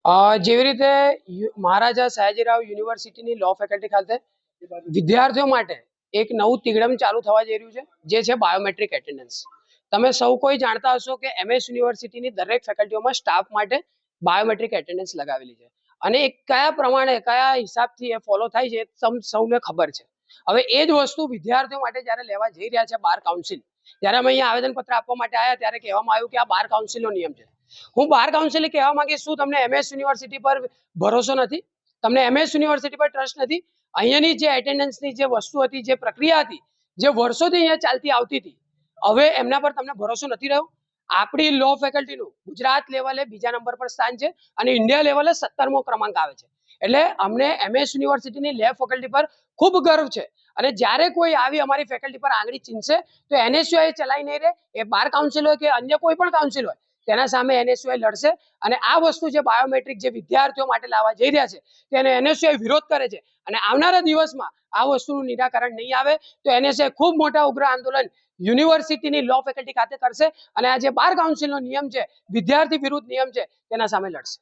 જેવી રીતે મહારાજા સયાજીરાવ યુનિવર્સિટીની લો ફેકલ્ટી ખાતે વિદ્યાર્થીઓ માટે એક નવું તિગડમ ચાલુ થવા જઈ રહ્યું છે, જે છે બાયોમેટ્રિક એટેન્ડન્સ. તમે સૌ કોઈ જાણતા હશો કે એમએસ યુનિવર્સિટીની દરેક ફેકલ્ટીઓમાં સ્ટાફ માટે બાયોમેટ્રિક એટેન્ડન્સ લગાવેલી છે, અને એ કયા પ્રમાણે કયા હિસાબથી એ ફોલો થાય છે સૌને ખબર છે. હવે એ જ વસ્તુ વિદ્યાર્થીઓ માટે જ્યારે લેવા જઈ રહ્યા છે બાર કાઉન્સિલ, ત્યારે અમે અહીંયા આવેદનપત્ર આપવા માટે આવ્યા ત્યારે કહેવામાં આવ્યું કે આ બાર કાઉન્સિલનો નિયમ છે. હું બાર કાઉન્સિલે કહેવા માંગીશ, શું તમને એમએસ યુનિવર્સિટી પર ભરોસો નથી? તમને એમએસ યુનિવર્સિટી પર ટ્રસ્ટ નથી? અહીંયાની જે એટેન્ડન્સની જે વસ્તુ હતી, જે પ્રક્રિયા હતી, જે વર્ષોથી અહીંયા ચાલતી આવતી હતી, હવે એમના પર તમને ભરોસો નથી રહ્યો? આપણી લો ફેકલ્ટીનું ગુજરાત લેવલે બીજા નંબર પર સ્થાન છે અને ઇન્ડિયા લેવલે 17મો ક્રમાંક આવે છે. એટલે અમને એમએસ યુનિવર્સિટીની લેબ ફેકલ્ટી પર ખૂબ ગર્વ છે. અને જ્યારે કોઈ આવી અમારી ફેકલ્ટી પર આંગળી ચીંધશે તો એનએસયુઆઈ ચલાવી નહીં રહે. એ બાર કાઉન્સિલ હોય કે અન્ય કોઈ પણ કાઉન્સિલ હોય, તેના સામે એનએસયુઆઈ લડશે. અને આ વસ્તુ જે બાયોમેટ્રિક જે વિદ્યાર્થીઓ માટે લાવવા જઈ રહ્યા છે, તેને એનએસયુઆઈ વિરોધ કરે છે. અને આવનારા દિવસમાં આ વસ્તુનું નિરાકરણ નહીં આવે તો એનએસયુઆઈ ખૂબ મોટા ઉગ્ર આંદોલન યુનિવર્સિટીની લો ફેકલ્ટી ખાતે કરશે અને આ જે બાર કાઉન્સિલનો નિયમ છે, વિદ્યાર્થી વિરુદ્ધ નિયમ છે, તેના સામે લડશે.